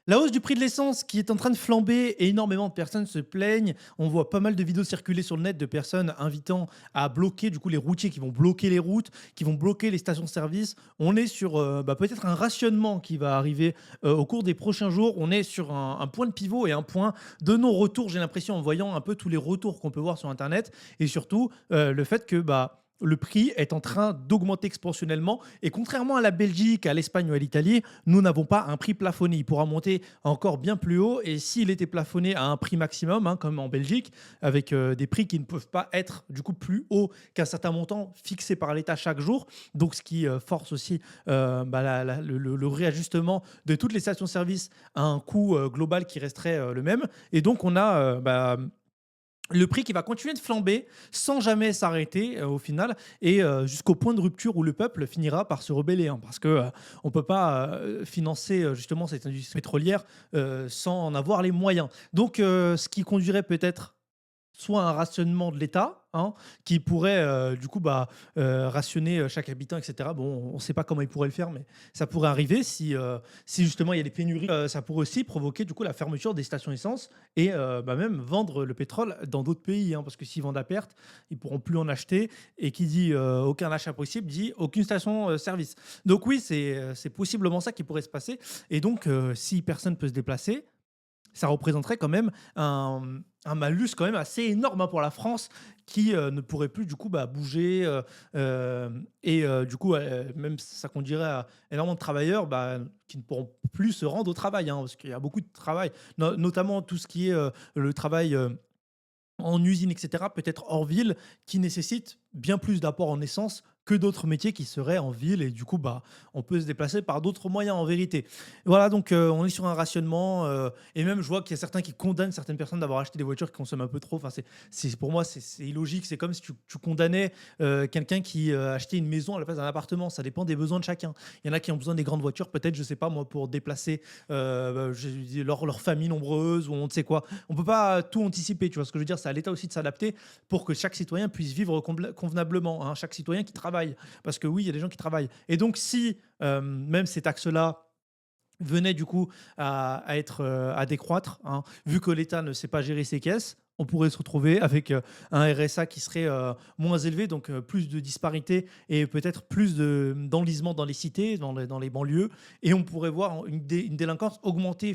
La hausse du prix de l'essence qui est en train de flamber et énormément de personnes se plaignent. On voit pas mal de vidéos circuler sur le net de personnes invitant à bloquer du coup les routiers qui vont bloquer les routes, qui vont bloquer les stations-service. On est sur peut-être un rationnement qui va arriver au cours des prochains jours. On est sur un point de pivot et un point de non-retour, j'ai l'impression, en voyant un peu tous les retours qu'on peut voir sur Internet et surtout le fait que le prix est en train d'augmenter exponentiellement. Et contrairement à la Belgique, à l'Espagne ou à l'Italie, nous n'avons pas un prix plafonné. Il pourra monter encore bien plus haut. Et s'il était plafonné à un prix maximum, hein, comme en Belgique, avec des prix qui ne peuvent pas être du coup plus hauts qu'un certain montant fixé par l'État chaque jour, donc ce qui force aussi le réajustement de toutes les stations-service à un coût global qui resterait le même. Et donc on a le prix qui va continuer de flamber sans jamais s'arrêter au final et jusqu'au point de rupture où le peuple finira par se rebeller, hein, parce que on peut pas financer justement cette industrie pétrolière sans en avoir les moyens. Donc ce qui conduirait peut-être soit un rationnement de l'État, hein, qui pourrait du coup rationner chaque habitant, etc. Bon, on ne sait pas comment il pourrait le faire, mais ça pourrait arriver si justement il y a des pénuries. Ça pourrait aussi provoquer du coup la fermeture des stations essence et même vendre le pétrole dans d'autres pays, hein, parce que s'ils vendent à perte, ils pourront plus en acheter. Et qui dit aucun achat possible dit aucune station service. Donc oui, c'est possiblement ça qui pourrait se passer. Et donc si personne peut se déplacer, ça représenterait quand même un malus quand même assez énorme, hein, pour la France qui ne pourrait plus du coup bouger du coup même ça conduirait à énormément de travailleurs qui ne pourront plus se rendre au travail, hein, parce qu'il y a beaucoup de travail, notamment tout ce qui est le travail en usine, et cetera, peut-être hors ville, qui nécessite bien plus d'apport en essence que d'autres métiers qui seraient en ville et du coup, on peut se déplacer par d'autres moyens en vérité. Voilà, donc on est sur un rationnement et même je vois qu'il y a certains qui condamnent certaines personnes d'avoir acheté des voitures qui consomment un peu trop. Enfin, pour moi, c'est illogique. C'est comme si tu condamnais quelqu'un qui achetait une maison à la place d'un appartement. Ça dépend des besoins de chacun. Il y en a qui ont besoin des grandes voitures, peut-être, je sais pas moi, pour déplacer leur famille nombreuse ou on ne sait quoi. On peut pas tout anticiper, tu vois ce que je veux dire? C'est à l'État aussi de s'adapter pour que chaque citoyen puisse vivre convenablement, hein, chaque citoyen qui travaille. Parce que oui, il y a des gens qui travaillent. Et donc, si même ces taxes-là venaient du coup à décroître, hein, vu que l'État ne sait pas gérer ses caisses, on pourrait se retrouver avec un RSA qui serait moins élevé, donc plus de disparités et peut-être plus d'enlisement dans les cités, dans les banlieues. Et on pourrait voir une délinquance augmenter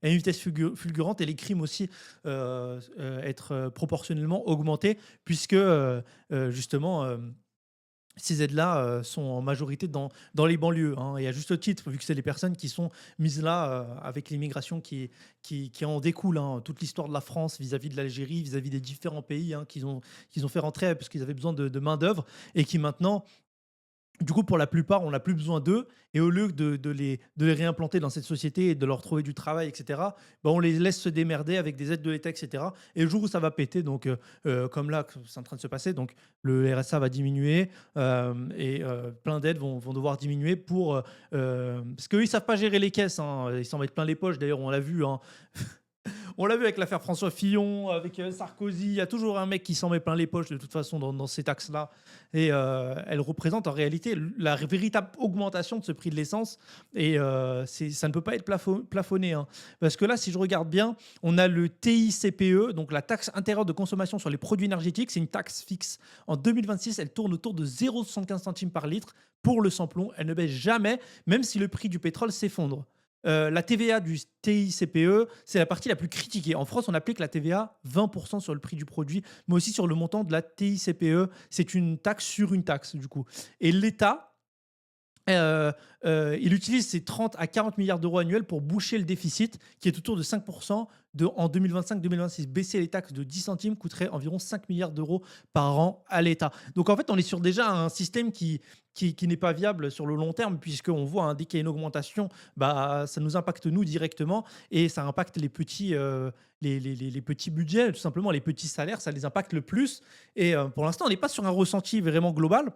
à une vitesse fulgurante et les crimes aussi être proportionnellement augmentés, puisque justement ces aides-là sont en majorité dans les banlieues, hein, et à juste titre, vu que c'est les personnes qui sont mises là avec l'immigration qui en découle, hein, toute l'histoire de la France vis-à-vis de l'Algérie, vis-à-vis des différents pays, hein, qu'ils ont fait rentrer parce qu'ils avaient besoin de main-d'œuvre et qui maintenant du coup, pour la plupart, on n'a plus besoin d'eux et au lieu de les réimplanter dans cette société et de leur trouver du travail, et cetera, on les laisse se démerder avec des aides de l'État, et cetera. Et le jour où ça va péter, donc comme là, c'est en train de se passer, donc le RSA va diminuer et plein d'aides vont devoir diminuer parce qu'eux, ils savent pas gérer les caisses, hein, ils s'en mettent plein les poches. D'ailleurs, on l'a vu, hein, on l'a vu avec l'affaire François Fillon, avec Sarkozy. Il y a toujours un mec qui s'en met plein les poches de toute façon dans ces taxes-là. Et elles représentent en réalité la véritable augmentation de ce prix de l'essence. Et ça ne peut pas être plafonné, hein. Parce que là, si je regarde bien, on a le TICPE, donc la taxe intérieure de consommation sur les produits énergétiques. C'est une taxe fixe. En 2026, elle tourne autour de 0,75 centimes par litre pour le samplon. Elle ne baisse jamais, même si le prix du pétrole s'effondre. La TVA du TICPE, c'est la partie la plus critiquée. En France, on applique la TVA 20% sur le prix du produit, mais aussi sur le montant de la TICPE. C'est une taxe sur une taxe, du coup. Et l'État, Heu il utilise ses 30 à 40 milliards d'euros annuels pour boucher le déficit qui est autour de 5 en 2025-2026. Baisser les taxes de 10 centimes coûterait environ 5 milliards d'euros par an à l'État. Donc en fait, on est sur déjà un système qui n'est pas viable sur le long terme puisqu'on voit, hein, dès qu'il y a une augmentation, ça nous impacte nous directement et ça impacte les petits, les petits budgets, tout simplement les petits salaires, ça les impacte le plus et pour l'instant, on n'est pas sur un ressenti vraiment global.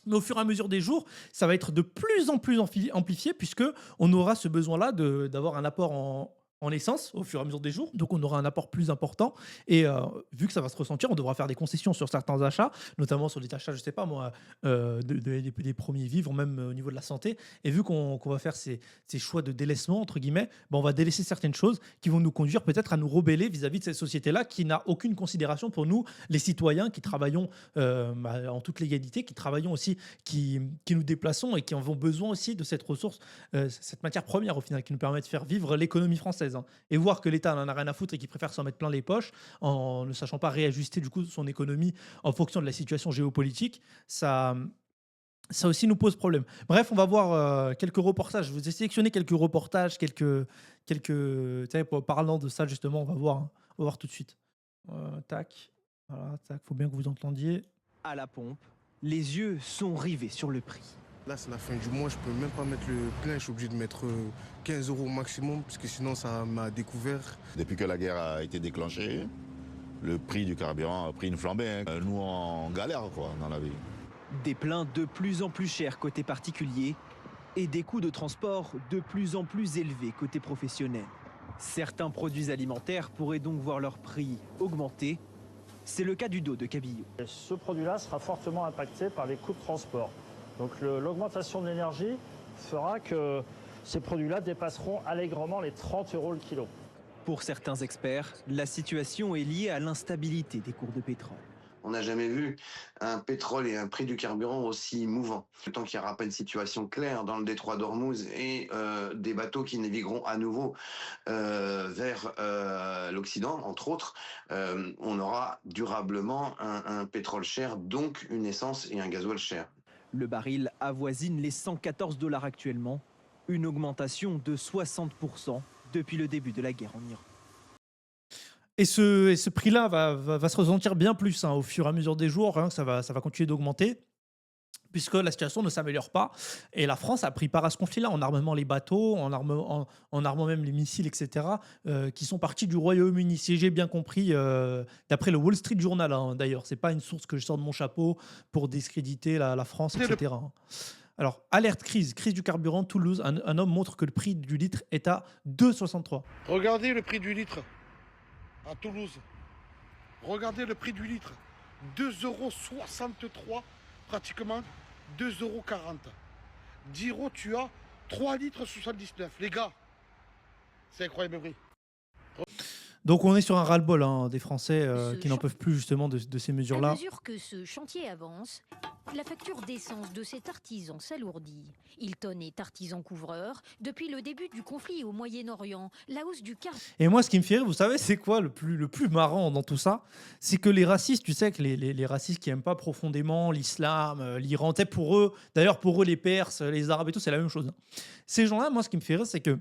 Mais au fur et à mesure des jours, ça va être de plus en plus amplifié puisque on aura ce besoin-là d'avoir un apport en essence au fur et à mesure des jours. Donc, on aura un apport plus important. Et vu que ça va se ressentir, on devra faire des concessions sur certains achats, notamment sur des achats, je sais pas moi, des premiers vivres, même au niveau de la santé. Et vu qu'on va faire ces choix de délaissement, entre guillemets, ben, on va délaisser certaines choses qui vont nous conduire peut-être à nous rebeller vis-à-vis de cette société-là qui n'a aucune considération pour nous, les citoyens qui travaillons en toute légalité, qui travaillons aussi, qui nous déplaçons et qui en avons besoin aussi de cette ressource, cette matière première au final, qui nous permet de faire vivre l'économie française, hein. Et voir que l'État n'en a rien à foutre et qu'il préfère s'en mettre plein les poches en ne sachant pas réajuster du coup son économie en fonction de la situation géopolitique, ça aussi nous pose problème. Bref, on va voir quelques reportages. Je vous ai sélectionné quelques reportages, tu sais, parlant de ça justement, on va voir tout de suite. Tac, voilà, tac, faut bien que vous entendiez. À la pompe, les yeux sont rivés sur le prix. Là, c'est la fin du mois, je peux même pas mettre le plein, je suis obligé de mettre 15 euros au maximum, parce que sinon ça m'a découvert. Depuis que la guerre a été déclenchée, le prix du carburant a pris une flambée, hein. Nous, on galère quoi, dans la vie. Des pleins de plus en plus chers côté particulier et des coûts de transport de plus en plus élevés côté professionnel. Certains produits alimentaires pourraient donc voir leur prix augmenter. C'est le cas du dos de cabillaud. Et ce produit-là sera fortement impacté par les coûts de transport. Donc l'augmentation de l'énergie fera que ces produits-là dépasseront allègrement les 30 euros le kilo. Pour certains experts, la situation est liée à l'instabilité des cours de pétrole. On n'a jamais vu un pétrole et un prix du carburant aussi mouvants. Tant qu'il n'y aura pas une situation claire dans le détroit d'Ormuz et des bateaux qui navigueront à nouveau vers l'Occident, entre autres, on aura durablement un pétrole cher, donc une essence et un gasoil cher. Le baril avoisine les 114 $ actuellement, une augmentation de 60% depuis le début de la guerre en Iran. Et ce prix-là va se ressentir bien plus au fur et à mesure des jours, hein, ça va continuer d'augmenter, puisque la situation ne s'améliore pas. Et la France a pris part à ce conflit-là, en armement les bateaux, en armant même les missiles, etc., qui sont partis du Royaume-Uni. Si j'ai bien compris, d'après le Wall Street Journal, hein, d'ailleurs, c'est pas une source que je sors de mon chapeau pour discréditer la France, etc. Alors, alerte crise du carburant, Toulouse, un homme montre que le prix du litre est à 2,63. Regardez le prix du litre à Toulouse. Regardez le prix du litre. 2,63 €, pratiquement 2,40 €. 10 €, tu as 3 litres 79. Les gars, c'est incroyable, oui. Donc on est sur un ras-le-bol, hein, des Français qui n'en peuvent plus justement de ces À mesures-là. mesure que ce chantier avance, la facture d'essence de cet artisan s'alourdit. Hilton est artisan couvreur. Depuis le début du conflit au Moyen-Orient, la hausse du carburant Et moi, ce qui me fait rire, vous savez, c'est quoi le plus marrant dans tout ça? C'est que les racistes, tu sais, que les racistes qui n'aiment pas profondément l'islam, l'Iran, tu sais, d'ailleurs pour eux, les Perses, les Arabes et tout, c'est la même chose, hein. Ces gens-là, moi, ce qui me fait rire, c'est que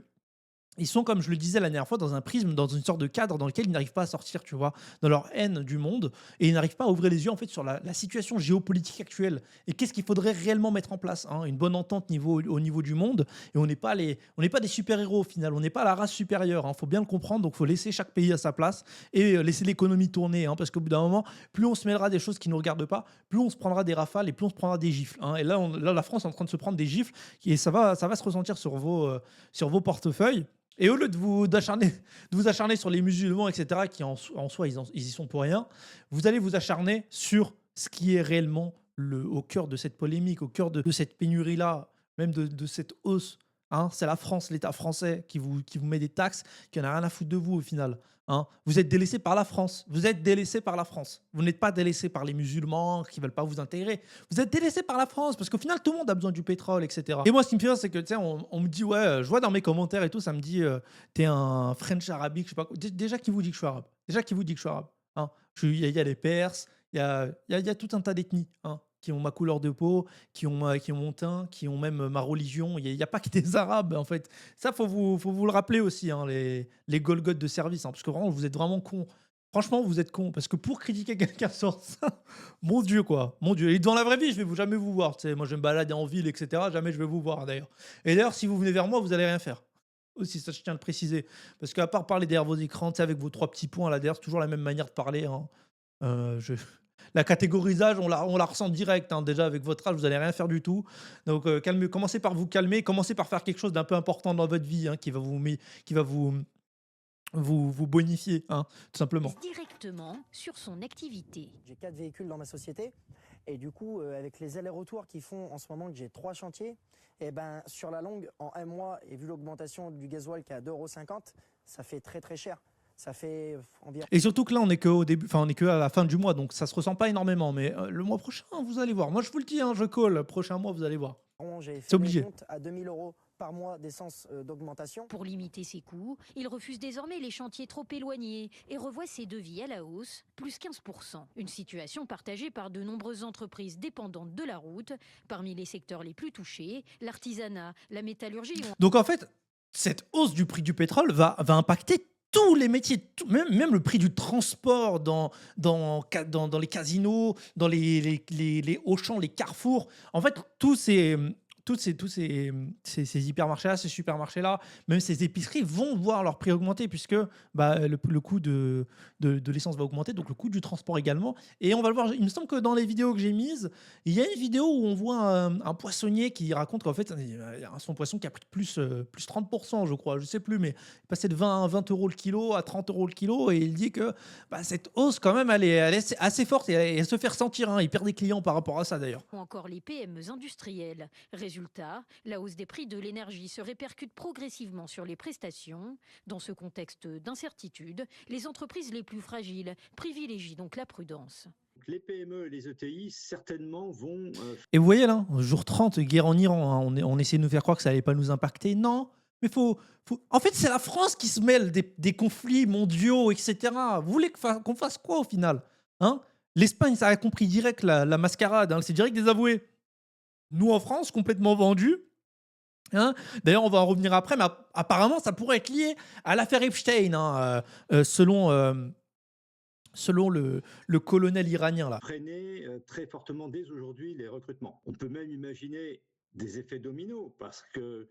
ils sont, comme je le disais la dernière fois, dans un prisme, dans une sorte de cadre dans lequel ils n'arrivent pas à sortir, tu vois, dans leur haine du monde, et ils n'arrivent pas à ouvrir les yeux en fait sur la situation géopolitique actuelle et qu'est-ce qu'il faudrait réellement mettre en place, hein, une bonne entente au niveau du monde. Et on n'est pas des super-héros au final, on n'est pas la race supérieure, hein, faut bien le comprendre. Donc faut laisser chaque pays à sa place et laisser l'économie tourner, hein, parce qu'au bout d'un moment, plus on se mêlera des choses qui ne nous regardent pas, plus on se prendra des rafales et plus on se prendra des gifles, hein. Et là, la France est en train de se prendre des gifles et ça va se ressentir sur vos portefeuilles. Et au lieu de vous acharner sur les musulmans, etc., qui en soi, ils y sont pour rien, vous allez vous acharner sur ce qui est réellement au cœur de cette polémique, au cœur de cette pénurie-là, même de cette hausse, hein. C'est la France, l'État français qui vous met des taxes, qui n'en a rien à foutre de vous au final, hein. Vous êtes délaissé par la France. Vous êtes délaissé par la France. Vous n'êtes pas délaissé par les musulmans qui ne veulent pas vous intégrer. Vous êtes délaissé par la France parce qu'au final, tout le monde a besoin du pétrole, etc. Et moi, ce qui me fait rire, c'est que, tu sais, on me dit, ouais, je vois dans mes commentaires et tout, ça me dit, t'es un French arabique, je sais pas quoi. Déjà, qui vous dit que je suis arabe? Déjà, qui vous dit que je suis arabe, hein? Il y a les Perses, il y a tout un tas d'ethnies, hein, qui ont ma couleur de peau, qui ont mon teint, qui ont même ma religion. Il y a pas que des Arabes, en fait. Ça, faut vous le rappeler aussi, hein, les Golgoths de service, hein, parce que vraiment, vous êtes vraiment cons. Franchement, vous êtes cons, parce que pour critiquer quelqu'un sur ça, mon Dieu, quoi. Mon Dieu. Et dans la vraie vie, je vais jamais vous voir. Tu sais, moi, je me balader en ville, etc. Jamais je vais vous voir, d'ailleurs. Et d'ailleurs, si vous venez vers moi, vous allez rien faire. Aussi, ça, je tiens à le préciser. Parce qu'à part parler derrière vos écrans, tu sais, avec vos 3 petits points là derrière, c'est toujours la même manière de parler, hein. La catégorisage, on la ressent direct, hein. Déjà, avec votre âge, vous allez rien faire du tout. Donc, commencez par vous calmer. Commencez par faire quelque chose d'un peu important dans votre vie, hein, qui va vous vous bonifier, hein, tout simplement. directement sur son activité. J'ai 4 véhicules dans ma société et du coup, avec les allers-retours qui font en ce moment que j'ai 3 chantiers, et ben sur la longue, en un mois, et vu l'augmentation du gasoil qui est à 2,50 €, ça fait très très cher. Ça fait environ. Et surtout que là, on est qu'au début, enfin, on est que à la fin du mois, donc ça se ressent pas énormément. Mais le mois prochain, vous allez voir. Moi, je vous le dis, hein, je colle. Prochain mois, vous allez voir. J'ai C'est fait obligé. mes comptes à 2 000 € par mois d'essence d'augmentation. Pour limiter ses coûts, il refuse désormais les chantiers trop éloignés et revoit ses devis à la hausse, plus 15%. Une situation partagée par de nombreuses entreprises dépendantes de la route. Parmi les secteurs les plus touchés, l'artisanat, la métallurgie ou Donc, en fait, cette hausse du prix du pétrole va impacter tous les métiers, même le prix du transport dans les casinos, dans les Auchan, les carrefours. En fait, ces hypermarchés-là, ces supermarchés-là, même ces épiceries vont voir leur prix augmenter puisque bah, le coût de l'essence va augmenter, donc le coût du transport également. Et on va le voir, il me semble que dans les vidéos que j'ai mises, il y a une vidéo où on voit un poissonnier qui raconte qu'en fait, il y a son poisson qui a pris plus 30%, je crois, je sais plus, mais il est passé de 20 € le kilo à 30 € le kilo et il dit que bah, cette hausse, quand même, elle est assez forte et elle se fait ressentir. Hein. Il perd des clients par rapport à ça d'ailleurs. ou encore les PME industrielles. Résultat, la hausse des prix de l'énergie se répercute progressivement sur les prestations. Dans ce contexte d'incertitude, les entreprises les plus fragiles privilégient donc la prudence. Les PME et les ETI, certainement, vont Et vous voyez là, jour 30, guerre en Iran, hein, on essaie de nous faire croire que ça allait pas nous impacter. Non, mais En fait, c'est la France qui se mêle des conflits mondiaux, etc. Vous voulez qu'on fasse quoi au final, hein? L'Espagne, ça a compris direct la mascarade, hein, c'est direct désavoué. Nous, en France, complètement vendus. Hein. D'ailleurs, on va en revenir après, mais apparemment, ça pourrait être lié à l'affaire Epstein, hein, selon le colonel iranien là. freiner très fortement dès aujourd'hui les recrutements. On peut même imaginer des effets dominos parce que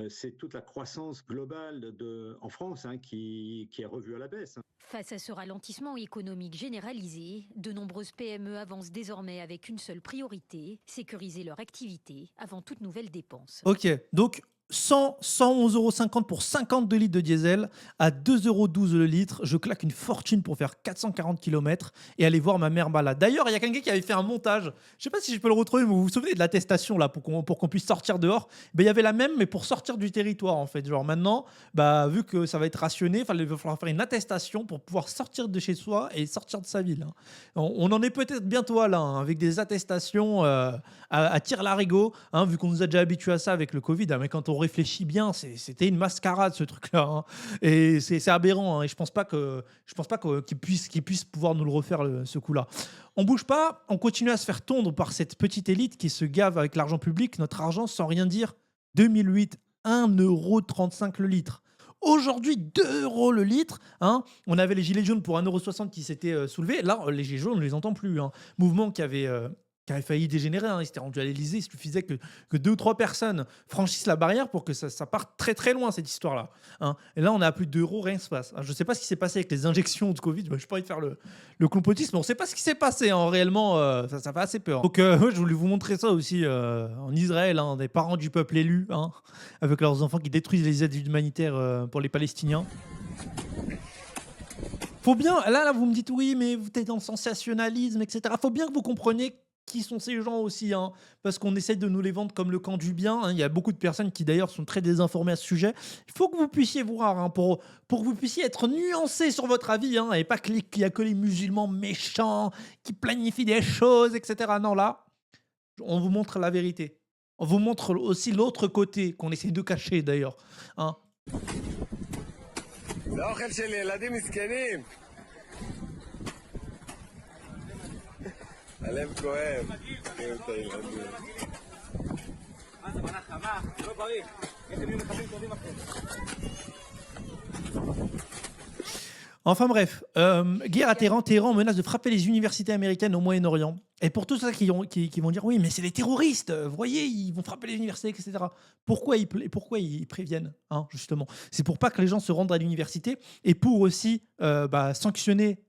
c'est toute la croissance globale en France qui est revue à la baisse. Face à ce ralentissement économique généralisé, de nombreuses PME avancent désormais avec une seule priorité, sécuriser leur activité avant toute nouvelle dépense. Ok, donc 111,50 € pour 52 litres de diesel, à 2,12 € le litre. Je claque une fortune pour faire 440 km et aller voir ma mère malade. D'ailleurs, il y a quelqu'un qui avait fait un montage. Je ne sais pas si je peux le retrouver, mais vous vous souvenez de l'attestation là pour qu'on puisse sortir dehors. Ben, il y avait la même, mais pour sortir du territoire en fait. Genre maintenant, bah, vu que ça va être rationné, il va falloir faire une attestation pour pouvoir sortir de chez soi et sortir de sa ville. Hein. On en est peut-être bientôt à là, hein, avec des attestations à tire-larigot, hein, vu qu'on nous a déjà habitués à ça avec le Covid. Hein, mais quand on réfléchit bien, c'était une mascarade ce truc-là. Hein. Et c'est aberrant. Hein, et je pense pas qu'ils puissent pouvoir nous le refaire ce coup-là. On bouge pas, on continue à se faire tondre par cette petite élite qui se gave avec l'argent public, notre argent sans rien dire. 2008, 1,35 € le litre. Aujourd'hui, 2 € le litre. Hein. On avait les gilets jaunes pour 1,60 € qui s'étaient soulevés. Là, les gilets jaunes, on ne les entend plus. Hein. Mouvement qui avait failli dégénérer. Hein. Il s'était rendu à l'Élysée. Il suffisait que 2 ou 3 personnes franchissent la barrière pour que ça parte très très loin, cette histoire-là. Hein. Et là, on est à plus de 2 €, rien ne se passe. Je ne sais pas ce qui s'est passé avec les injections de Covid. Je n'ai pas envie de faire le complotisme, mais on ne sait pas ce qui s'est passé. Hein. Réellement, ça fait assez peur. Donc, je voulais vous montrer ça aussi en Israël, hein, des parents du peuple élu, hein, avec leurs enfants qui détruisent les aides humanitaires pour les Palestiniens. Faut bien, là, vous me dites oui, mais vous êtes dans le sensationnalisme, etc. Faut bien que vous compreniez qui sont ces gens aussi, hein, parce qu'on essaie de nous les vendre comme le camp du bien. Hein. Il y a beaucoup de personnes qui d'ailleurs sont très désinformées à ce sujet. Il faut que vous puissiez voir, hein, pour que vous puissiez être nuancé sur votre avis, hein, et pas qu'il y a que les musulmans méchants qui planifient des choses, etc. Non, là, on vous montre la vérité. On vous montre aussi l'autre côté qu'on essaie de cacher d'ailleurs. Hein. Enfin bref, guerre à Téhéran menace de frapper les universités américaines au Moyen-Orient. Et pour tous ceux qui vont dire oui, mais c'est des terroristes, vous voyez, ils vont frapper les universités, etc. Pourquoi ils préviennent, hein, justement? C'est pour pas que les gens se rendent à l'université et pour aussi sanctionner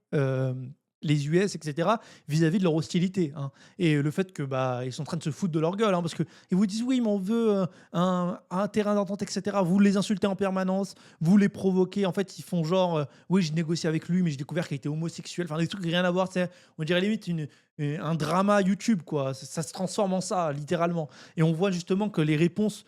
les US, etc., vis-à-vis de leur hostilité, hein. Et le fait que ils sont en train de se foutre de leur gueule, hein, parce qu'ils vous disent oui, mais on veut un terrain d'entente, etc. Vous les insultez en permanence, vous les provoquez. En fait, ils font genre oui, j'ai négocié avec lui, mais j'ai découvert qu'il était homosexuel. Enfin, des trucs rien à voir. On dirait limite un drama YouTube, quoi. Ça se transforme en ça, littéralement. Et on voit justement que les réponses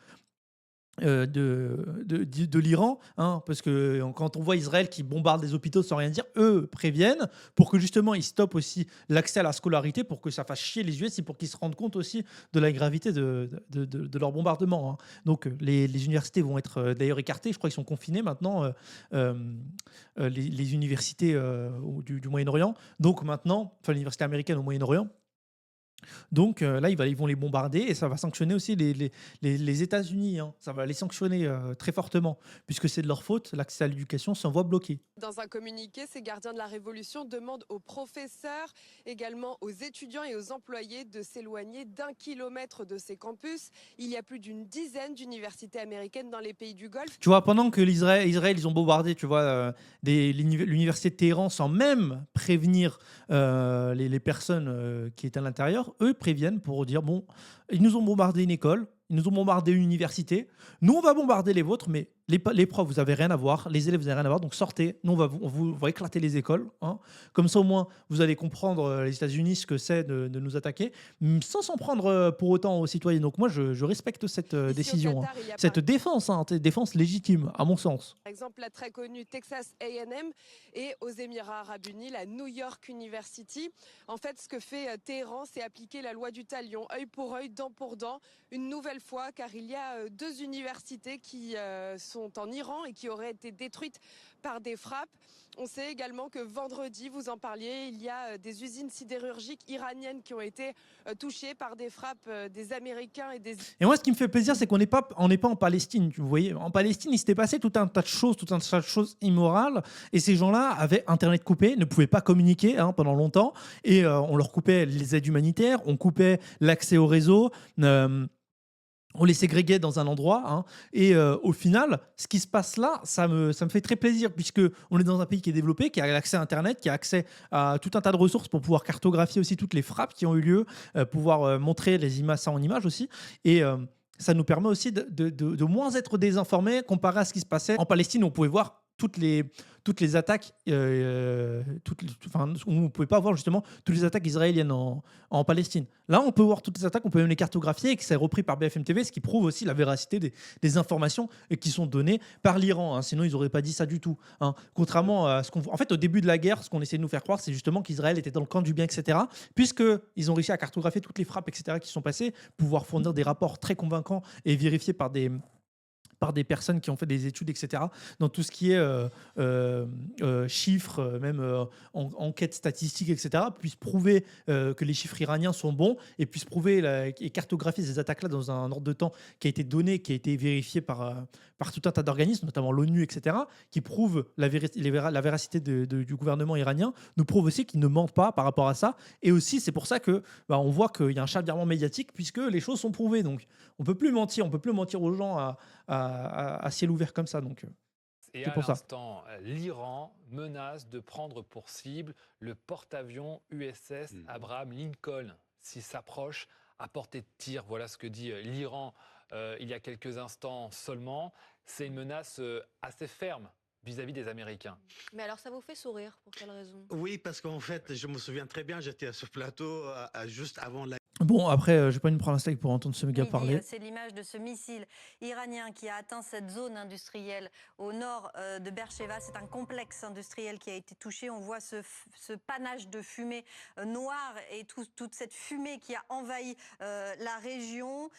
de l'Iran, hein, parce que quand on voit Israël qui bombarde des hôpitaux sans rien dire, eux préviennent pour que justement ils stoppent aussi l'accès à la scolarité, pour que ça fasse chier les US et pour qu'ils se rendent compte aussi de la gravité de leur bombardement, hein. Donc les universités vont être d'ailleurs écartées, je crois qu'ils sont confinés maintenant, les universités du Moyen-Orient, donc maintenant, enfin l'université américaine au Moyen-Orient. Donc là, ils vont les bombarder et ça va sanctionner aussi les États-Unis, hein. Ça va les sanctionner très fortement, puisque c'est de leur faute, l'accès à l'éducation s'en voit bloqué. Dans un communiqué, ces gardiens de la Révolution demandent aux professeurs, également aux étudiants et aux employés de s'éloigner d'1 kilomètre de ces campus. Il y a plus d'une dizaine d'universités américaines dans les pays du Golfe. Tu vois, pendant que Israël, ils ont bombardé, tu vois, l'université de Téhéran sans même prévenir les personnes qui étaient à l'intérieur, eux préviennent pour dire bon, ils nous ont bombardé une école, ils nous ont bombardé une université, nous on va bombarder les vôtres, mais les profs, vous avez rien à voir, les élèves, vous avez rien à voir, donc sortez, nous on va éclater les écoles, hein. Comme ça au moins vous allez comprendre les États-Unis ce que c'est de nous attaquer, sans s'en prendre pour autant aux citoyens. Donc moi je respecte cette décision, hein, cette défense, hein, défense légitime à mon sens. Par exemple, la très connue Texas A&M et aux Émirats Arabes Unis, la New York University. En fait, ce que fait Téhéran, c'est appliquer la loi du talion, œil pour œil, dent pour dent, une nouvelle fois, car il y a 2 universités qui sont en Iran et qui auraient été détruites par des frappes. On sait également que vendredi, vous en parliez, il y a des usines sidérurgiques iraniennes qui ont été touchées par des frappes des Américains et des... Et moi, ce qui me fait plaisir, c'est qu'on n'est pas en Palestine. Vous voyez, en Palestine, il s'était passé tout un tas de choses immorales. Et ces gens-là avaient Internet coupé, ne pouvaient pas communiquer, hein, pendant longtemps. Et on leur coupait les aides humanitaires, on coupait l'accès au réseau. On les ségréguait dans un endroit, hein. Et au final, ce qui se passe là, ça me fait très plaisir, puisque on est dans un pays qui est développé, qui a accès à Internet, qui a accès à tout un tas de ressources pour pouvoir cartographier aussi toutes les frappes qui ont eu lieu, pouvoir montrer les images, ça en images aussi. Et ça nous permet aussi de moins être désinformés comparé à ce qui se passait en Palestine, où on pouvait voir toutes les attaques, on ne pouvait pas voir justement toutes les attaques israéliennes en Palestine. Là, on peut voir toutes les attaques, on peut même les cartographier, et que c'est repris par BFM TV, ce qui prouve aussi la véracité des informations qui sont données par l'Iran, hein. Sinon, ils n'auraient pas dit ça du tout, hein. Contrairement à ce qu'on... En fait, au début de la guerre, ce qu'on essayait de nous faire croire, c'est justement qu'Israël était dans le camp du bien, etc. Puisqu'ils ont réussi à cartographier toutes les frappes, etc., qui sont passées, pouvoir fournir des rapports très convaincants et vérifiés par des personnes qui ont fait des études, etc., dans tout ce qui est chiffres, même enquêtes statistiques, etc., puissent prouver que les chiffres iraniens sont bons et puissent prouver et cartographier ces attaques-là dans un ordre de temps qui a été donné, qui a été vérifié par tout un tas d'organismes, notamment l'ONU, etc., qui prouvent la véracité du gouvernement iranien, nous prouvent aussi qu'ils ne mentent pas par rapport à ça. Et aussi, c'est pour ça que on voit qu'il y a un chavirement médiatique, puisque les choses sont prouvées. Donc, on ne peut plus mentir aux gens à ciel ouvert comme ça. Donc, et à l'instant, l'Iran menace de prendre pour cible le porte-avions USS Abraham Lincoln s'il s'approche à portée de tir. Voilà ce que dit l'Iran il y a quelques instants seulement. C'est une menace assez ferme vis-à-vis des Américains. Mais alors ça vous fait sourire, pour quelle raison? Oui, parce qu'en fait, je me souviens très bien, j'étais à ce plateau juste avant la... Bon, après, je vais pas me prendre un steak pour entendre ce gars parler. C'est l'image de ce missile iranien qui a atteint cette zone industrielle au nord de Beersheva. C'est un complexe industriel qui a été touché. On voit ce panache de fumée noire et toute cette fumée qui a envahi la région.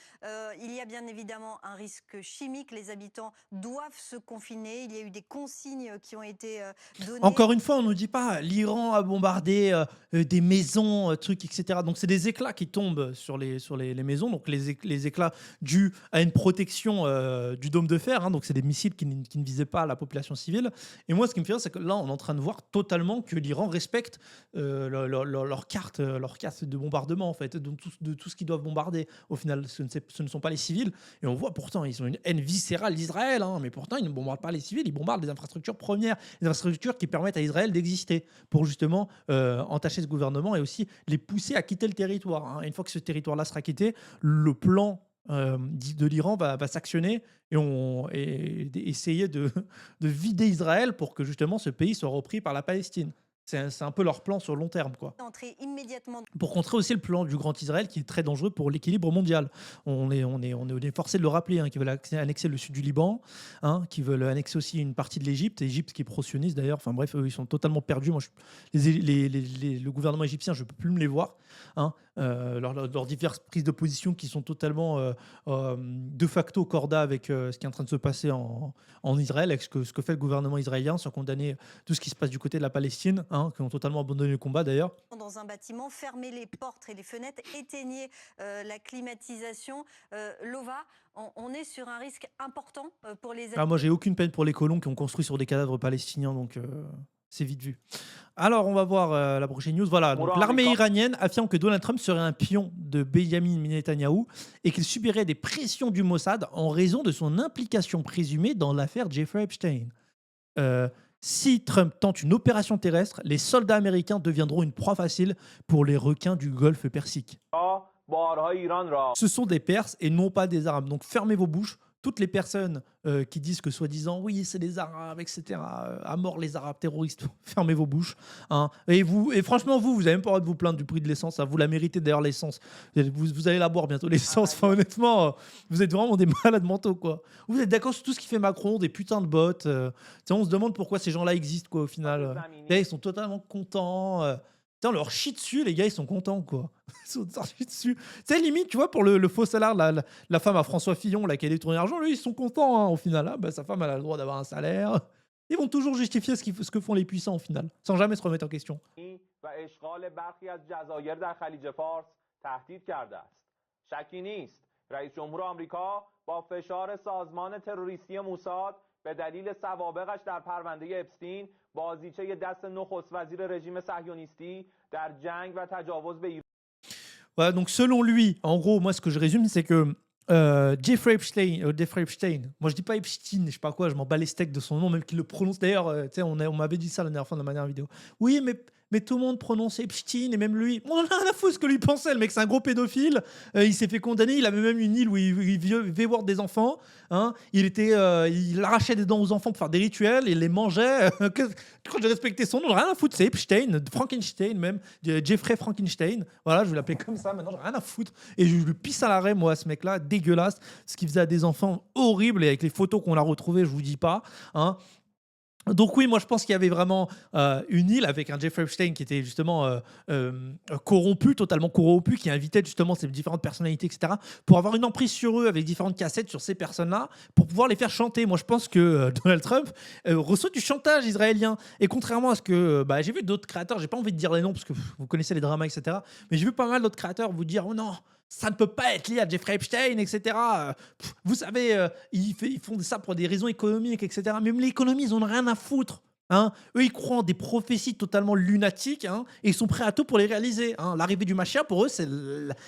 Il y a bien évidemment un risque chimique. Les habitants doivent se confiner. Il y a eu des consignes qui ont été données. Encore une fois, on ne nous dit pas l'Iran a bombardé des maisons, trucs, etc. Donc, c'est des éclats qui tombent tombent sur les maisons, donc les éclats dus à une protection du dôme de fer, hein, donc c'est des missiles qui ne visaient pas la population civile. Et moi, ce qui me fait rire, c'est que là, on est en train de voir totalement que l'Iran respecte leur carte de bombardement, en fait, de tout ce qu'ils doivent bombarder. Au final, ce ne sont pas les civils. Et on voit pourtant, ils ont une haine viscérale d'Israël, hein, mais pourtant, ils ne bombardent pas les civils, ils bombardent les infrastructures premières, les infrastructures qui permettent à Israël d'exister pour justement entacher ce gouvernement et aussi les pousser à quitter le territoire, hein. Et une fois que ce territoire-là sera quitté, le plan de l'Iran va s'actionner et essayer de vider Israël pour que justement ce pays soit repris par la Palestine. C'est un peu leur plan sur long terme, quoi. Entrer immédiatement. Pour contrer aussi le plan du Grand Israël qui est très dangereux pour l'équilibre mondial. On est forcé de le rappeler, hein, qui veulent annexer le sud du Liban, hein, qui veulent annexer aussi une partie de l'Égypte, l'Égypte qui est pro-sioniste d'ailleurs. Enfin bref, eux, ils sont totalement perdus. Moi, le gouvernement égyptien, je ne peux plus me les voir, hein. Leurs diverses prises de position qui sont totalement de facto corda avec ce qui est en train de se passer en Israël, avec ce que fait le gouvernement israélien, sans condamner tout ce qui se passe du côté de la Palestine, hein, qui ont totalement abandonné le combat d'ailleurs. Dans un bâtiment, fermez les portes et les fenêtres, éteignez la climatisation. Lova, on est sur un risque important pour les... Moi, j'ai aucune peine pour les colons qui ont construit sur des cadavres palestiniens, donc c'est vite vu. Alors, on va voir la prochaine news. Voilà, donc, l'armée iranienne affirme que Donald Trump serait un pion de Benjamin Netanyahou et qu'il subirait des pressions du Mossad en raison de son implication présumée dans l'affaire Jeffrey Epstein. Si Trump tente une opération terrestre, les soldats américains deviendront une proie facile pour les requins du Golfe Persique. Ce sont des Perses et non pas des Arabes. Donc fermez vos bouches. Toutes les personnes qui disent que soi-disant, oui, c'est des Arabes, etc., à mort les Arabes terroristes, fermez vos bouches, hein. Et franchement, vous n'avez même pas le droit de vous plaindre du prix de l'essence, hein. Vous la méritez d'ailleurs, l'essence. Vous allez la boire bientôt, l'essence. Enfin, honnêtement, vous êtes vraiment des malades mentaux, quoi. Vous êtes d'accord sur tout ce qui fait Macron, des putains de bots. On se demande pourquoi ces gens-là existent, quoi, au final. Là, ils sont totalement contents. On leur chie dessus, les gars, ils sont contents, quoi. Ils sont chie dessus. C'est limite, tu vois, pour le faux salaire, la femme à François Fillon, là, qui a détourné l'argent, lui, ils sont contents, hein, au final. Ah, bah, sa femme, elle a le droit d'avoir un salaire. Ils vont toujours justifier ce que font les puissants, au final, sans jamais se remettre en question. به دلیل سوابقش در پرونده اپستین بازیچه دست نخست وزیر رژیم صهیونیستی در جنگ و تجاوز به ایران. Voilà, donc selon lui, en gros, moi ce que je résume, c'est que Jeffrey Epstein, moi je dis pas Epstein, je sais pas quoi, je m'en bats les steaks de son nom, même qu'il le prononce. D'ailleurs, on m'avait dit ça la dernière fois dans ma dernière vidéo. Oui, mais tout le monde prononce Epstein, et même lui, on en a rien à foutre ce que lui pensait. Le mec, c'est un gros pédophile. Il s'est fait condamner. Il avait même une île où il vivait voir des enfants, hein. Il arrachait des dents aux enfants pour faire des rituels. Il les mangeait. Quand j'ai respecté son nom, rien à foutre. C'est Epstein, Frankenstein même, Jeffrey Frankenstein. Voilà, je vais l'appeler comme ça. Maintenant, j'ai rien à foutre. Et je lui pisse à l'arrêt, moi, ce mec-là, dégueulasse. Ce qu'il faisait à des enfants, horrible. Et avec les photos qu'on a retrouvées, je vous dis pas, hein. Donc oui, moi je pense qu'il y avait vraiment une île avec un Jeffrey Epstein qui était justement corrompu, totalement corrompu, qui invitait justement ces différentes personnalités, etc., pour avoir une emprise sur eux avec différentes cassettes sur ces personnes-là, pour pouvoir les faire chanter. Moi je pense que Donald Trump reçoit du chantage israélien. Et contrairement à ce que j'ai vu d'autres créateurs, j'ai pas envie de dire les noms parce que vous connaissez les dramas, etc., mais j'ai vu pas mal d'autres créateurs vous dire « Oh non !» ça ne peut pas être lié à Jeffrey Epstein, etc. Vous savez, ils font ça pour des raisons économiques, etc. Même l'économie, ils n'en ont rien à foutre, hein. Eux, ils croient en des prophéties totalement lunatiques, hein, et ils sont prêts à tout pour les réaliser, hein. L'arrivée du Mashiach, pour eux, c'est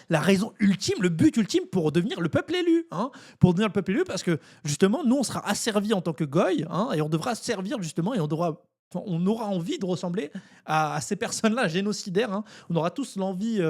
la raison ultime, le but ultime pour devenir le peuple élu, hein. Pour devenir le peuple élu, parce que justement, nous, on sera asservis en tant que goy, hein, et on devra servir justement, et on aura envie de ressembler à ces personnes-là génocidaires, hein. On aura tous l'envie,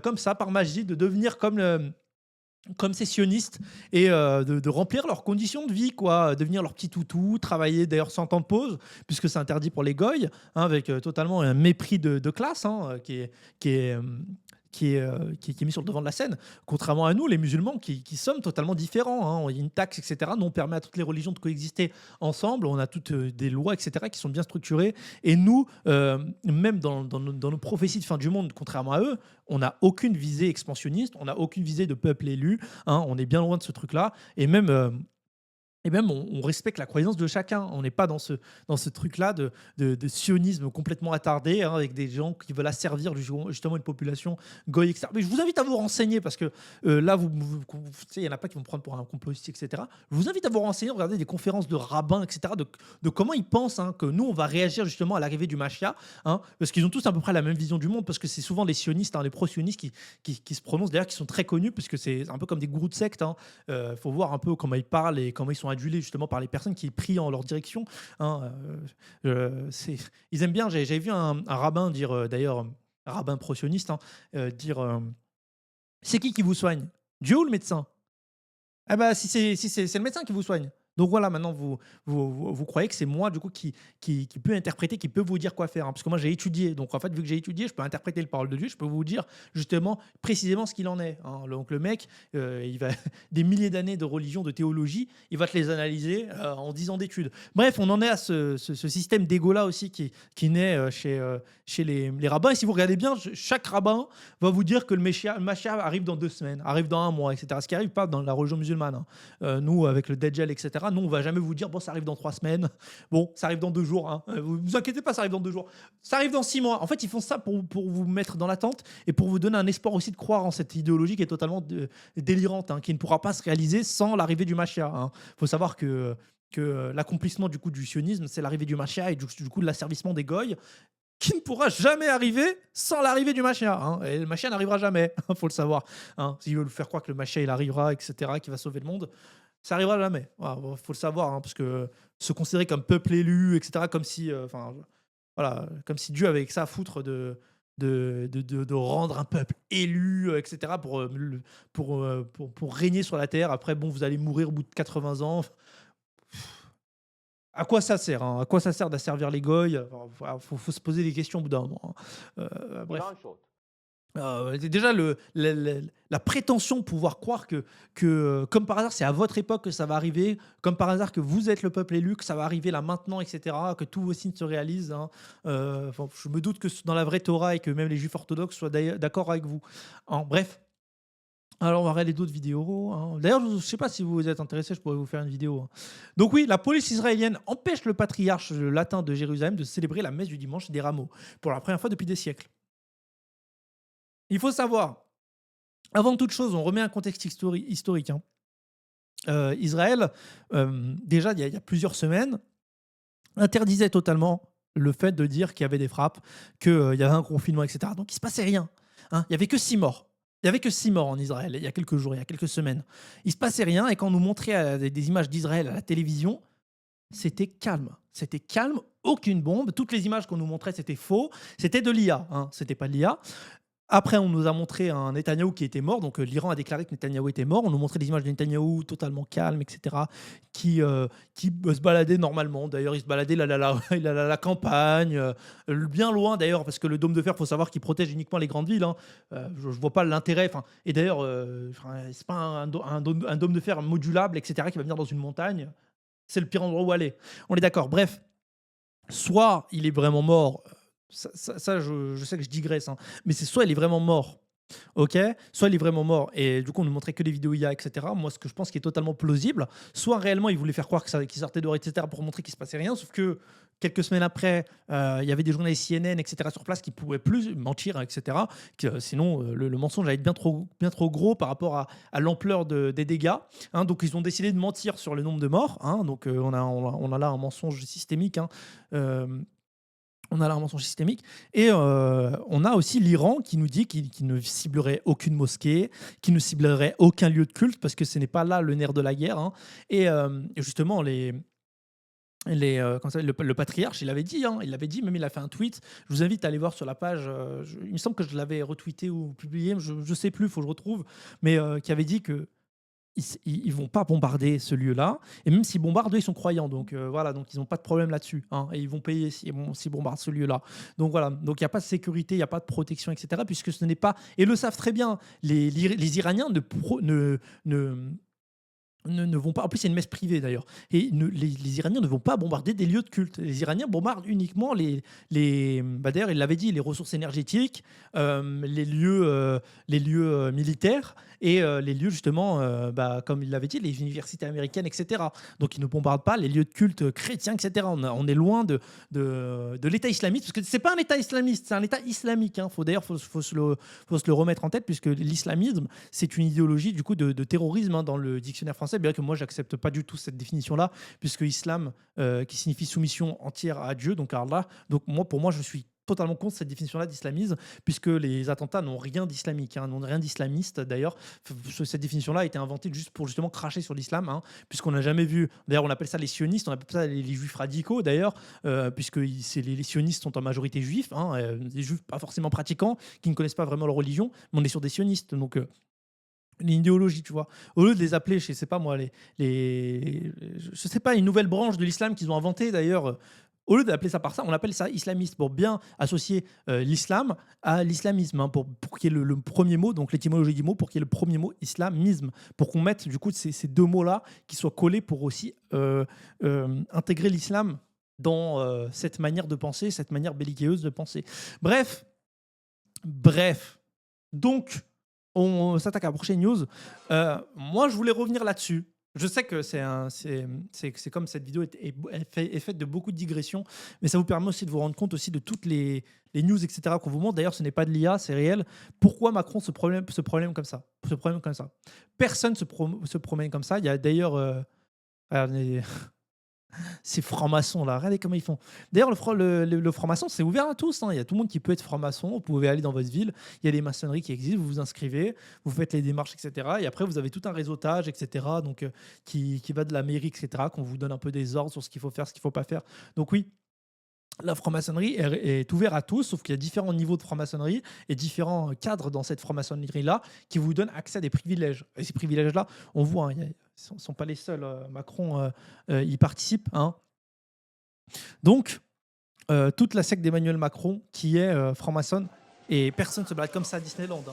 comme ça, par magie, de devenir comme ces sionistes et de remplir leurs conditions de vie, quoi. Devenir leur petit toutou, travailler d'ailleurs sans temps de pause, puisque c'est interdit pour les goy, hein, avec totalement un mépris de classe, hein, qui est mis sur le devant de la scène, contrairement à nous, les musulmans, qui sommes totalement différents, hein. Il y a une taxe, etc. Nous, on permet à toutes les religions de coexister ensemble. On a toutes des lois, etc., qui sont bien structurées. Et nous, même dans nos prophéties de fin du monde, contrairement à eux, on n'a aucune visée expansionniste, on n'a aucune visée de peuple élu, hein. On est bien loin de ce truc-là. Et même et même on respecte la croyance de chacun. On n'est pas dans ce truc-là de sionisme complètement attardé, hein, avec des gens qui veulent asservir justement une population goy, etc. Mais je vous invite à vous renseigner parce que là, tu sais, il y en a pas qui vont me prendre pour un complotiste, etc. Je vous invite à vous renseigner, regarder des conférences de rabbins, etc., de comment ils pensent, hein, que nous, on va réagir justement à l'arrivée du Mashiach, hein, parce qu'ils ont tous à peu près la même vision du monde, parce que c'est souvent les sionistes, hein, les pro-sionistes qui se prononcent, d'ailleurs, qui sont très connus, parce que c'est un peu comme des gourous de secte. Hein. Faut voir un peu comment ils parlent et comment ils sont adulés justement par les personnes qui prient en leur direction. Hein. Ils aiment bien. J'avais vu un rabbin dire, d'ailleurs, un rabbin pro-sioniste, hein, dire c'est qui vous soigne, Dieu ou le médecin? Ah bah si c'est le médecin qui vous soigne. Donc voilà, maintenant vous croyez que c'est moi du coup qui peut interpréter, qui peut vous dire quoi faire, hein, parce que moi j'ai étudié. Donc en fait, vu que j'ai étudié, je peux interpréter le parole de Dieu, je peux vous dire justement précisément ce qu'il en est. Hein. Donc le mec, il va des milliers d'années de religion, de théologie, il va te les analyser en 10 ans d'études. Bref, on en est à ce système d'ego là aussi qui naît chez les rabbins. Et si vous regardez bien, chaque rabbin va vous dire que le Mashiach arrive dans 2 semaines, arrive dans 1 mois, etc. Ce qui arrive pas dans la religion musulmane. Hein. Nous, avec le Dajjal, etc., nous, on va jamais vous dire, bon, ça arrive dans 3 semaines, bon, ça arrive dans 2 jours. Hein. Vous inquiétez pas, ça arrive dans 2 jours. Ça arrive dans 6 mois. En fait, ils font ça pour vous mettre dans l'attente et pour vous donner un espoir aussi de croire en cette idéologie qui est totalement délirante, hein, qui ne pourra pas se réaliser sans l'arrivée du Mashiach. Hein. Faut savoir que l'accomplissement du coup du sionisme, c'est l'arrivée du Mashiach et du coup de l'asservissement des goy, qui ne pourra jamais arriver sans l'arrivée du Mashiach. Hein. Et le Mashiach n'arrivera jamais, il faut le savoir. Hein. S'ils veulent faire croire que le Mashiach il arrivera, etc., qui va sauver le monde, ça arrivera jamais. Il faut le savoir, hein, parce que se considérer comme peuple élu, etc., comme si, voilà, comme si Dieu avait que ça à foutre de rendre un peuple élu, etc., pour régner sur la terre. Après, bon, vous allez mourir au bout de 80 ans. À quoi ça sert, hein? À quoi ça sert d'asservir les goy? Faut se poser des questions au bout d'un moment. Hein. Bref. Déjà, la prétention de pouvoir croire que, comme par hasard, c'est à votre époque que ça va arriver, comme par hasard que vous êtes le peuple élu, que ça va arriver là maintenant, etc., que tous vos signes se réalisent. Hein. Je me doute que dans la vraie Torah et que même les juifs orthodoxes soient d'accord avec vous. Hein, bref. Alors, on va regarder d'autres vidéos. Hein. D'ailleurs, je ne sais pas si vous êtes intéressé, je pourrais vous faire une vidéo. Hein. Donc oui, la police israélienne empêche le patriarche latin de Jérusalem de célébrer la messe du dimanche des rameaux, pour la première fois depuis des siècles. Il faut savoir, avant toute chose, on remet un contexte historique. Hein. Israël, déjà, il y a plusieurs semaines, interdisait totalement le fait de dire qu'il y avait des frappes, qu'il y avait un confinement, etc. Donc, il ne se passait rien. Hein. Il n'y avait que 6 morts. Il n'y avait que 6 morts en Israël il y a quelques jours, il y a quelques semaines. Il ne se passait rien et quand on nous montrait des images d'Israël à la télévision, c'était calme. C'était calme, aucune bombe. Toutes les images qu'on nous montrait, c'était faux. C'était de l'IA, hein. C'était pas de l'IA. Après, on nous a montré un Netanyahou qui était mort. Donc, l'Iran a déclaré que Netanyahou était mort. On nous montrait des images de Netanyahou totalement calme, etc., qui se baladait normalement. D'ailleurs, il se baladait, il allait à la campagne, bien loin d'ailleurs, parce que le dôme de fer, il faut savoir qu'il protège uniquement les grandes villes. Hein. Je ne vois pas l'intérêt. Et d'ailleurs, c'est pas un dôme de fer modulable, etc., qui va venir dans une montagne. C'est le pire endroit où aller. On est d'accord. Bref, soit il est vraiment mort. Ça, je sais que je digresse, hein. Mais c'est soit il est vraiment mort, ok, soit il est vraiment mort, et du coup on ne montrait que les vidéos IA, etc. Moi, ce que je pense qui est totalement plausible, soit réellement il voulait faire croire qu'il sortait dehors, etc., pour montrer qu'il ne se passait rien, sauf que quelques semaines après, il y avait des journalistes CNN, etc., sur place qui ne pouvaient plus mentir, etc., sinon le mensonge allait être bien trop gros par rapport à l'ampleur des dégâts. Hein. Donc ils ont décidé de mentir sur le nombre de morts. Hein. Donc on a là un mensonge systémique. Hein. On a là un mensonge systémique. Et on a aussi l'Iran qui nous dit qu'il ne ciblerait aucune mosquée, qu'il ne ciblerait aucun lieu de culte, parce que ce n'est pas là le nerf de la guerre. Hein. Et justement, le patriarche, il l'avait dit, même il a fait un tweet. Je vous invite à aller voir sur la page. Il me semble que je l'avais retweeté ou publié, je ne sais plus, il faut que je retrouve. Mais qui avait dit que ils vont pas bombarder ce lieu-là, et même s'ils bombardent, ils sont croyants, donc voilà, donc ils n'ont pas de problème là-dessus, hein, et ils vont payer s'ils bombardent ce lieu-là. Donc voilà, donc il n'y a pas de sécurité, il n'y a pas de protection, etc., puisque ce n'est pas, et le savent très bien, les Iraniens ne vont pas. En plus, c'est une messe privée d'ailleurs. Et les Iraniens ne vont pas bombarder des lieux de culte. Les Iraniens bombardent uniquement d'ailleurs, il l'avait dit, les ressources énergétiques, les lieux militaires et les lieux justement, comme il l'avait dit, les universités américaines, etc. Donc, ils ne bombardent pas les lieux de culte chrétiens, etc. On est loin de l'État islamiste, parce que c'est pas un État islamiste, c'est un État islamique. Hein. Faut se le remettre en tête, puisque l'islamisme, c'est une idéologie du coup de terrorisme dans le dictionnaire français, bien que moi j'accepte pas du tout cette définition-là, puisque islam qui signifie soumission entière à Dieu, donc à Allah. Donc pour moi je suis totalement contre cette définition-là d'islamisme, puisque les attentats n'ont rien d'islamique, n'ont rien d'islamiste d'ailleurs. Cette définition-là a été inventée juste pour justement cracher sur l'islam, puisqu'on n'a jamais vu. D'ailleurs, on appelle ça les sionistes, on appelle ça les juifs radicaux d'ailleurs, puisque les sionistes sont en majorité juifs, des juifs pas forcément pratiquants, qui ne connaissent pas vraiment leur religion, mais on est sur des sionistes. Donc, une idéologie, tu vois. Au lieu de les appeler, je sais pas moi, je sais pas, une nouvelle branche de l'islam qu'ils ont inventée d'ailleurs. Au lieu d'appeler ça par ça, on appelle ça islamiste pour bien associer l'islam à l'islamisme, pour qu'il y ait le premier mot, donc l'étymologie du mot, pour qu'il y ait le premier mot islamisme, pour qu'on mette du coup ces deux mots-là qui soient collés pour aussi intégrer l'islam dans cette manière de penser, cette manière belliqueuse de penser. Bref. Donc, on s'attaque à la prochaine news. Moi, je voulais revenir là-dessus. Je sais que c'est comme cette vidéo est faite de beaucoup de digressions, mais ça vous permet aussi de vous rendre compte aussi de toutes les news, etc. qu'on vous montre. D'ailleurs, ce n'est pas de l'IA, c'est réel. Pourquoi Macron se promène comme ça? Personne se promène comme ça. Il y a d'ailleurs... ces francs-maçons là, regardez comment ils font. D'ailleurs, le franc-maçon, c'est ouvert à tous. Il y a tout le monde qui peut être franc-maçon. Vous pouvez aller dans votre ville. Il y a des maçonneries qui existent. Vous vous inscrivez, vous faites les démarches, etc. Et après, vous avez tout un réseautage, etc. Donc, qui va de la mairie, etc. Qu'on vous donne un peu des ordres sur ce qu'il faut faire, ce qu'il ne faut pas faire. Donc oui. La franc-maçonnerie est ouverte à tous, sauf qu'il y a différents niveaux de franc-maçonnerie et différents cadres dans cette franc-maçonnerie-là qui vous donnent accès à des privilèges. Et ces privilèges-là, on voit, ils ne sont pas les seuls. Macron y participe. Donc, toute la secte d'Emmanuel Macron qui est franc-maçonne, et personne ne se balade comme ça à Disneyland.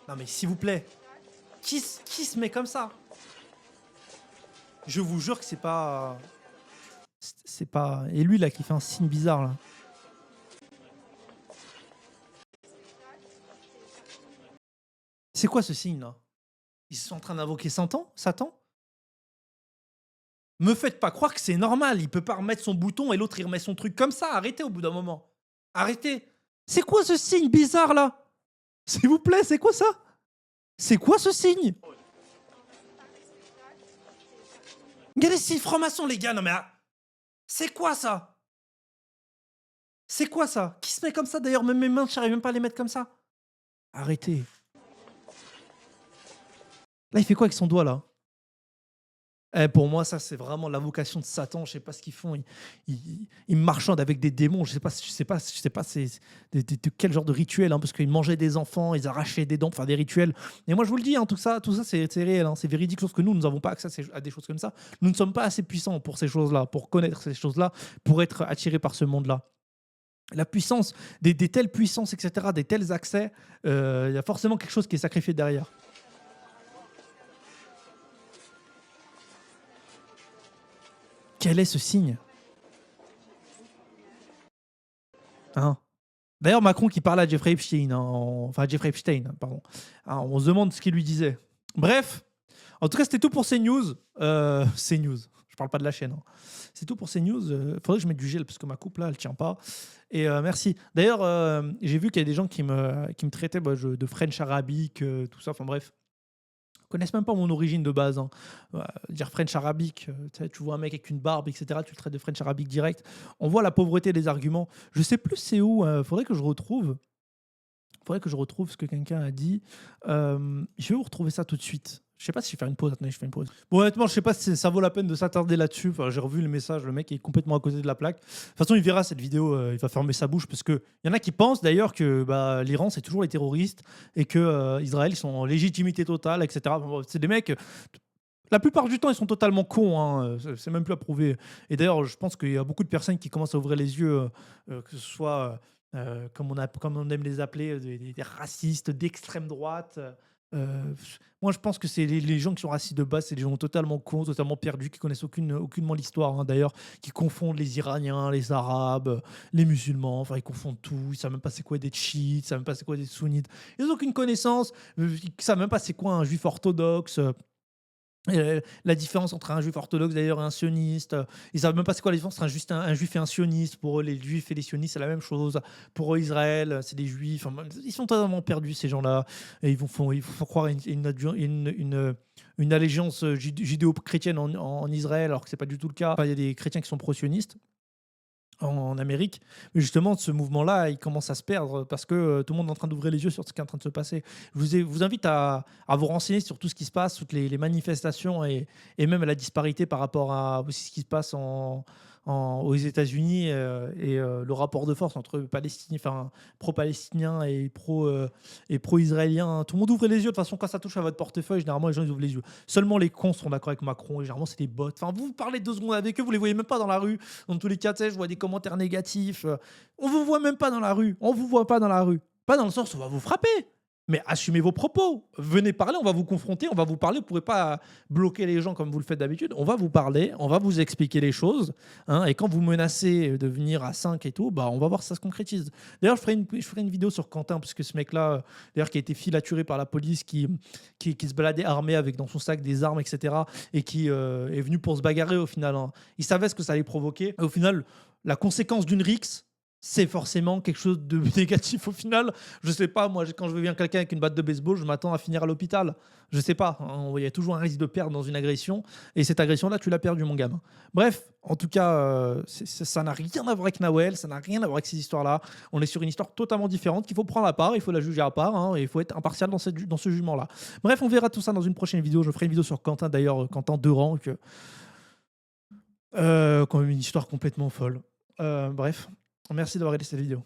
Non mais s'il vous plaît, qui se met comme ça? Je vous jure que c'est pas... Et lui là qui fait un signe bizarre là. C'est quoi ce signe là? Ils sont en train d'invoquer Satan? Me faites pas croire que c'est normal. Il peut pas remettre son bouton et l'autre il remet son truc comme ça. Arrêtez au bout d'un moment. Arrêtez. C'est quoi ce signe bizarre là? S'il vous plaît, c'est quoi ça? C'est quoi ce signe? Regardez ces francs-maçons les gars. Non mais... C'est quoi ça? C'est quoi ça? Qui se met comme ça? D'ailleurs, même mes mains, je n'arrive même pas à les mettre comme ça. Arrêtez. Là, il fait quoi avec son doigt, là? Pour moi, ça, c'est vraiment l'invocation de Satan. Je sais pas ce qu'ils font. Ils marchandent avec des démons. Je sais pas c'est de quel genre de rituel, parce qu'ils mangeaient des enfants, ils arrachaient des dents pour faire des rituels. Et moi, je vous le dis, tout ça c'est réel. C'est véridique, sauf que nous n'avons pas accès à des choses comme ça. Nous ne sommes pas assez puissants pour ces choses-là, pour connaître ces choses-là, pour être attirés par ce monde-là. La puissance, des telles puissances, etc., des tels accès, il y a forcément quelque chose qui est sacrifié derrière. Quel est ce signe? D'ailleurs, Macron qui parlait à Jeffrey Epstein, pardon. On se demande ce qu'il lui disait. Bref, en tout cas, c'était tout pour ces news. Je parle pas de la chaîne. C'est tout pour ces news. Faudrait que je mette du gel parce que ma coupe là, elle tient pas. Et merci. D'ailleurs, j'ai vu qu'il y a des gens qui me traitaient de French arabique, tout ça. Enfin bref. Connaissent même pas mon origine de base. Dire French arabique, tu vois un mec avec une barbe, etc., tu le traites de French arabique direct. On voit la pauvreté des arguments. Je sais plus c'est où. Faudrait que je retrouve ce que quelqu'un a dit. Je vais vous retrouver ça tout de suite. Je sais pas si je vais faire une pause. Attendez, je fais une pause. Bon, honnêtement, je sais pas si ça vaut la peine de s'attarder là-dessus. Enfin, j'ai revu le message, le mec est complètement à côté de la plaque. De toute façon, il verra cette vidéo, il va fermer sa bouche parce que il y en a qui pensent d'ailleurs que l'Iran c'est toujours les terroristes et que Israël ils sont en légitimité totale, etc. Enfin, c'est des mecs. La plupart du temps, ils sont totalement cons. C'est même plus à prouver. Et d'ailleurs, je pense qu'il y a beaucoup de personnes qui commencent à ouvrir les yeux, que ce soit comme on aime les appeler, des racistes d'extrême droite. Moi, je pense que c'est les gens qui sont assis de base, c'est des gens totalement cons, totalement perdus, qui connaissent aucunement l'histoire, hein, d'ailleurs, qui confondent les Iraniens, les Arabes, les musulmans, enfin, ils confondent tout. Ils savent même pas c'est quoi des chiites, ils savent même pas c'est quoi des sunnites. Ils n'ont aucune connaissance, ils savent même pas c'est quoi un juif orthodoxe. La différence entre un juif orthodoxe d'ailleurs et un sioniste, ils savent même pas c'est quoi la différence entre un juif et un sioniste. Pour eux, les juifs et les sionistes, c'est la même chose. Pour eux, Israël, c'est des juifs. Enfin, ils sont totalement perdus, ces gens-là. Et ils vous font croire une allégeance judéo-chrétienne en Israël, alors que c'est pas du tout le cas. Enfin, il y a des chrétiens qui sont pro-sionistes en Amérique. Mais justement, ce mouvement-là, il commence à se perdre parce que tout le monde est en train d'ouvrir les yeux sur ce qui est en train de se passer. Vous invite à vous renseigner sur tout ce qui se passe, toutes les manifestations et même la disparité par rapport à aussi ce qui se passe aux États-Unis le rapport de force entre pro-palestiniens et pro-israéliens. Tout le monde ouvre les yeux. De toute façon, quand ça touche à votre portefeuille, généralement, les gens ils ouvrent les yeux. Seulement les cons sont d'accord avec Macron et généralement, c'est des bots. Enfin, vous parlez 2 secondes avec eux, vous les voyez même pas dans la rue. Dans tous les cas, tu sais, je vois des commentaires négatifs. On vous voit même pas dans la rue. On vous voit pas dans la rue. Pas dans le sens où on va vous frapper. Mais assumez vos propos. Venez parler, on va vous confronter, on va vous parler. Vous ne pourrez pas bloquer les gens comme vous le faites d'habitude. On va vous parler, on va vous expliquer les choses. Hein, et quand vous menacez de venir à 5 et tout, bah, on va voir si ça se concrétise. D'ailleurs, je ferai une vidéo sur Quentin, parce que ce mec-là, d'ailleurs, qui a été filaturé par la police, qui se baladait armé avec dans son sac des armes, etc. Et qui est venu pour se bagarrer au final. Hein. Il savait ce que ça allait provoquer. Et au final, la conséquence d'une rixe, c'est forcément quelque chose de négatif au final. Je sais pas, moi, quand je viens quelqu'un avec une batte de baseball, je m'attends à finir à l'hôpital. Je sais pas, hein, il y a toujours un risque de perdre dans une agression. Et cette agression-là, tu l'as perdue, mon gamin. Bref, en tout cas, ça n'a rien à voir avec Nawel, ça n'a rien à voir avec ces histoires-là. On est sur une histoire totalement différente qu'il faut prendre à part, il faut la juger à part, hein, et il faut être impartial dans ce jugement-là. Bref, on verra tout ça dans une prochaine vidéo. Je ferai une vidéo sur Quentin, d'ailleurs, Quentin Deran, quand même une histoire complètement folle. Bref. Merci d'avoir regardé cette vidéo.